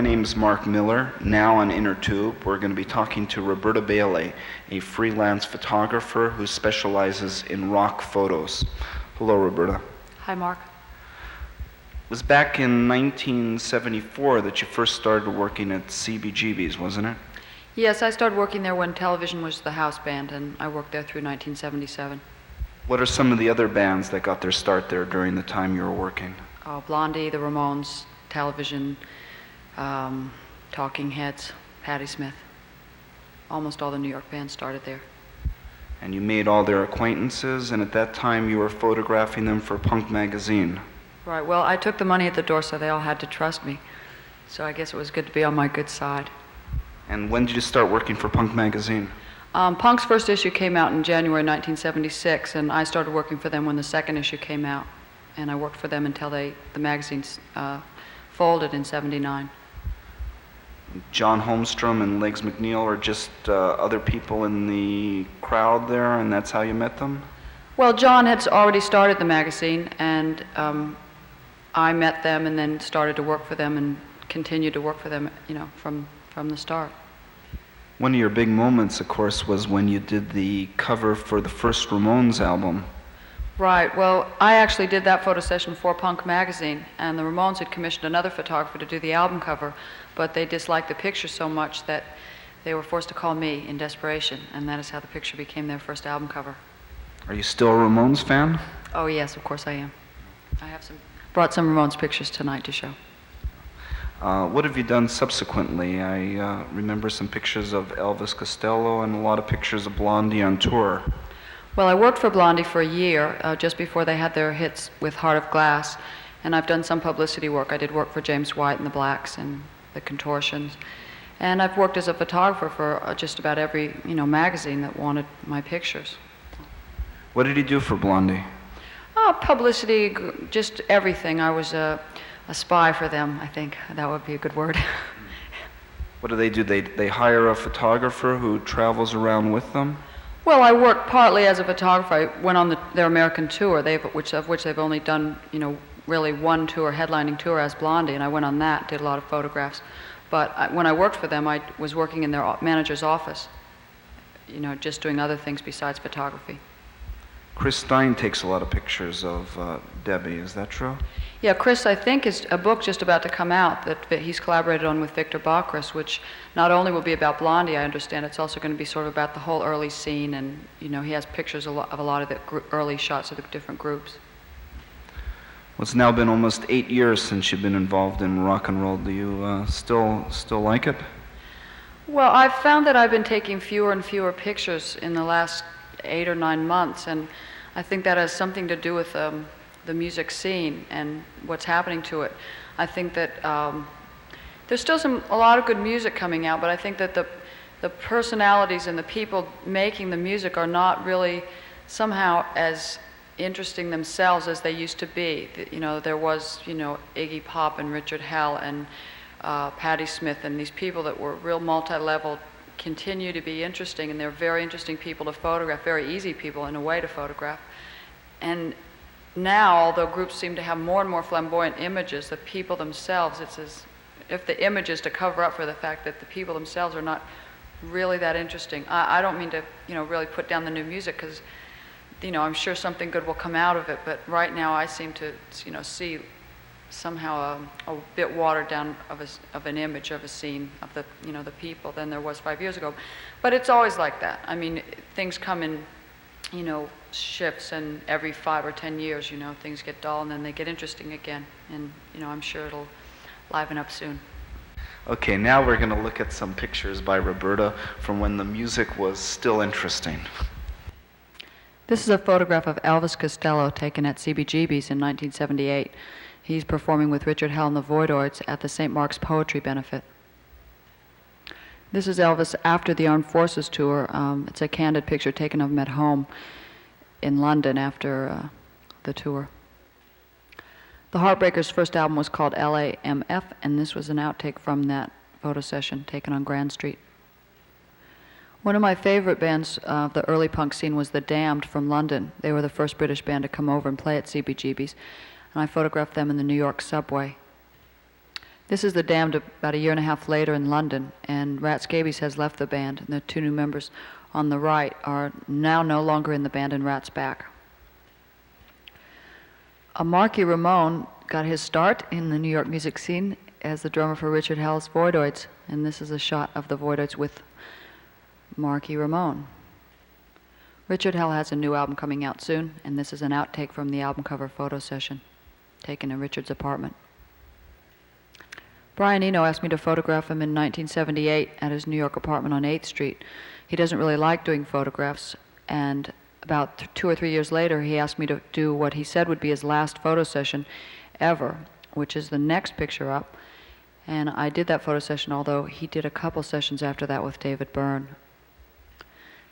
my name's Mark Miller. Now on Inner Tube, we're going to be talking to Roberta Bayley, a freelance photographer who specializes in rock photos. Hello, Roberta. Hi, Mark. It was back in 1974 that you first started working at CBGB's, wasn't it? Yes, I started working there when television was the house band, and I worked there through 1977. What are some of the other bands that got their start there during the time you were working? Blondie, the Ramones, television, Talking Heads, Patti Smith. Almost all the New York bands started there. And you made all their acquaintances, and at that time you were photographing them for Punk magazine. Right, well, I took the money at the door, so they all had to trust me. So I guess it was good to be on my good side. And when did you start working for Punk magazine? Punk's first issue came out in January 1976, and I started working for them when the second issue came out. And I worked for them until the magazine folded in '79. John Holmstrom and Legs McNeil are just other people in the crowd there, and that's how you met them? Well, John had already started the magazine, and I met them and then started to work for them and continued to work for them, you know, from the start. One of your big moments, of course, was when you did the cover for the first Ramones album. Right, well, I actually did that photo session for Punk magazine, and the Ramones had commissioned another photographer to do the album cover, but they disliked the picture so much that they were forced to call me in desperation, and that is how the picture became their first album cover. Are you still a Ramones fan? Oh yes, of course I am. I have brought some Ramones pictures tonight to show. What have you done subsequently? I remember some pictures of Elvis Costello and a lot of pictures of Blondie on tour. Well, I worked for Blondie for a year, just before they had their hits with Heart of Glass, and I've done some publicity work. I did work for James White and the Blacks and the Contortions, and I've worked as a photographer for just about every, magazine that wanted my pictures. What did he do for Blondie? Publicity, just everything. I was a spy for them, I think. That would be a good word. What do? They hire a photographer who travels around with them? Well, I worked partly as a photographer. I went on their American tour, of which they've only done, really one tour, headlining tour as Blondie, and I went on that, did a lot of photographs. But when I worked for them, I was working in their manager's office, just doing other things besides photography. Chris Stein takes a lot of pictures of Debbie, is that true? Yeah, Chris, I think, is a book just about to come out that he's collaborated on with Victor Bakris, which not only will be about Blondie, I understand, it's also going to be sort of about the whole early scene, and, he has pictures of a lot of the early shots of the different groups. Well, it's now been almost 8 years since you've been involved in rock and roll. Do you still like it? Well, I've found that I've been taking fewer and fewer pictures in the last 8 or 9 months, and I think that has something to do with the music scene and what's happening to it. I think that there's still a lot of good music coming out, but I think that the personalities and the people making the music are not really somehow as interesting themselves as they used to be. There was, Iggy Pop and Richard Hell and Patti Smith and these people that were real multi-level continue to be interesting, and they're very interesting people to photograph, very easy people in a way to photograph. And now, although groups seem to have more and more flamboyant images, the people themselves, it's as if the image is to cover up for the fact that the people themselves are not really that interesting. I don't mean to, really put down the new music, because, I'm sure something good will come out of it, but right now I seem to, see somehow a bit watered down of an image of a scene of the, the people than there was 5 years ago. But it's always like that. I mean, things come in, shifts, and every 5 or 10 years, things get dull and then they get interesting again. And, I'm sure it'll liven up soon. Okay, now we're going to look at some pictures by Roberta from when the music was still interesting. This is a photograph of Elvis Costello taken at CBGB's in 1978. He's performing with Richard Hell and the Voidoids at the St. Mark's Poetry Benefit. This is Elvis after the Armed Forces tour. It's a candid picture taken of him at home in London after the tour. The Heartbreakers' first album was called LAMF, and this was an outtake from that photo session taken on Grand Street. One of my favorite bands of the early punk scene was The Damned from London. They were the first British band to come over and play at CBGB's, and I photographed them in the New York subway. This is the Damned about a year and a half later in London, and Rat Scabies has left the band, and the two new members on the right are now no longer in the band, and Rat's back. Marky Ramone got his start in the New York music scene as the drummer for Richard Hell's Voidoids, and this is a shot of the Voidoids with Marky Ramone. Richard Hell has a new album coming out soon, and this is an outtake from the album cover photo session taken in Richard's apartment. Brian Eno asked me to photograph him in 1978 at his New York apartment on 8th Street. He doesn't really like doing photographs, and about 2 or 3 years later, he asked me to do what he said would be his last photo session ever, which is the next picture up. And I did that photo session, although he did a couple sessions after that with David Byrne.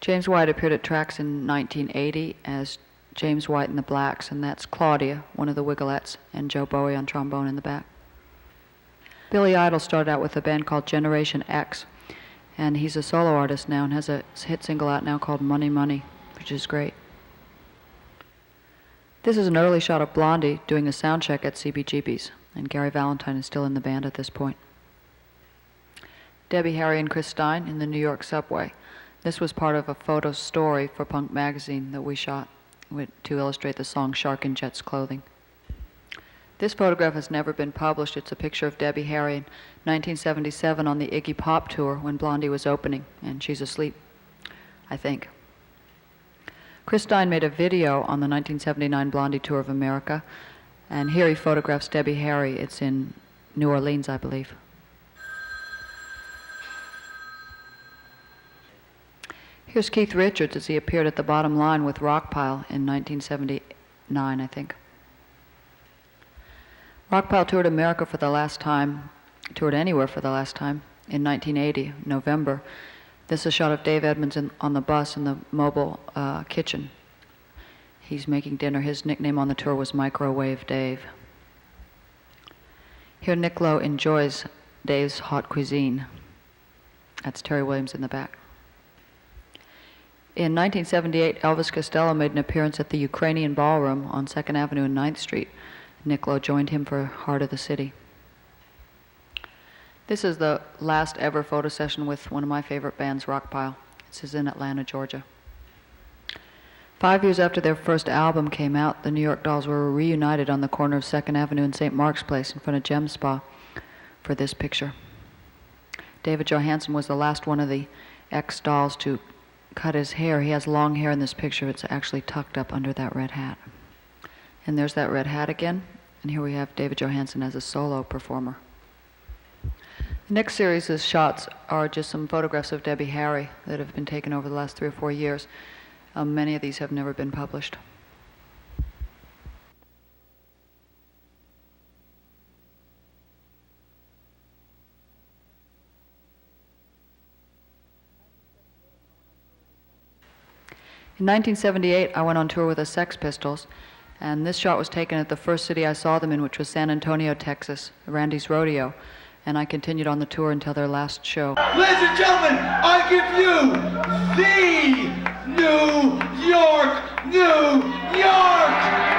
James White appeared at Trax in 1980 as James White and the Blacks, and that's Claudia, one of the Wigglettes, and Joe Bowie on trombone in the back. Billy Idol started out with a band called Generation X, and he's a solo artist now and has a hit single out now called Money Money, which is great. This is an early shot of Blondie doing a sound check at CBGB's, and Gary Valentine is still in the band at this point. Debbie Harry and Chris Stein in the New York subway. This was part of a photo story for Punk magazine that we shot to illustrate the song Shark in Jet's Clothing. This photograph has never been published. It's a picture of Debbie Harry in 1977 on the Iggy Pop tour when Blondie was opening, and she's asleep, I think. Chris Stein made a video on the 1979 Blondie Tour of America, and here he photographs Debbie Harry. It's in New Orleans, I believe. Here's Keith Richards as he appeared at the Bottom Line with Rockpile in 1979, I think. Rockpile toured America for the last time, toured anywhere for the last time, in 1980, November. This is a shot of Dave Edmunds on the bus in the mobile kitchen. He's making dinner. His nickname on the tour was Microwave Dave. Here Nick Lowe enjoys Dave's hot cuisine. That's Terry Williams in the back. In 1978, Elvis Costello made an appearance at the Ukrainian Ballroom on 2nd Avenue and 9th Street. Nick Lowe joined him for Heart of the City. This is the last ever photo session with one of my favorite bands, Rockpile. This is in Atlanta, Georgia. 5 years after their first album came out, the New York Dolls were reunited on the corner of 2nd Avenue and St. Mark's Place in front of Gem Spa for this picture. David Johansen was the last one of the ex-Dolls to cut his hair. He has long hair in this picture. It's actually tucked up under that red hat. And there's that red hat again. And here we have David Johansen as a solo performer. The next series of shots are just some photographs of Debbie Harry that have been taken over the last 3 or 4 years. Many of these have never been published. In 1978, I went on tour with the Sex Pistols, and this shot was taken at the first city I saw them in, which was San Antonio, Texas, Randy's Rodeo, and I continued on the tour until their last show. Ladies and gentlemen, I give you the New York, New York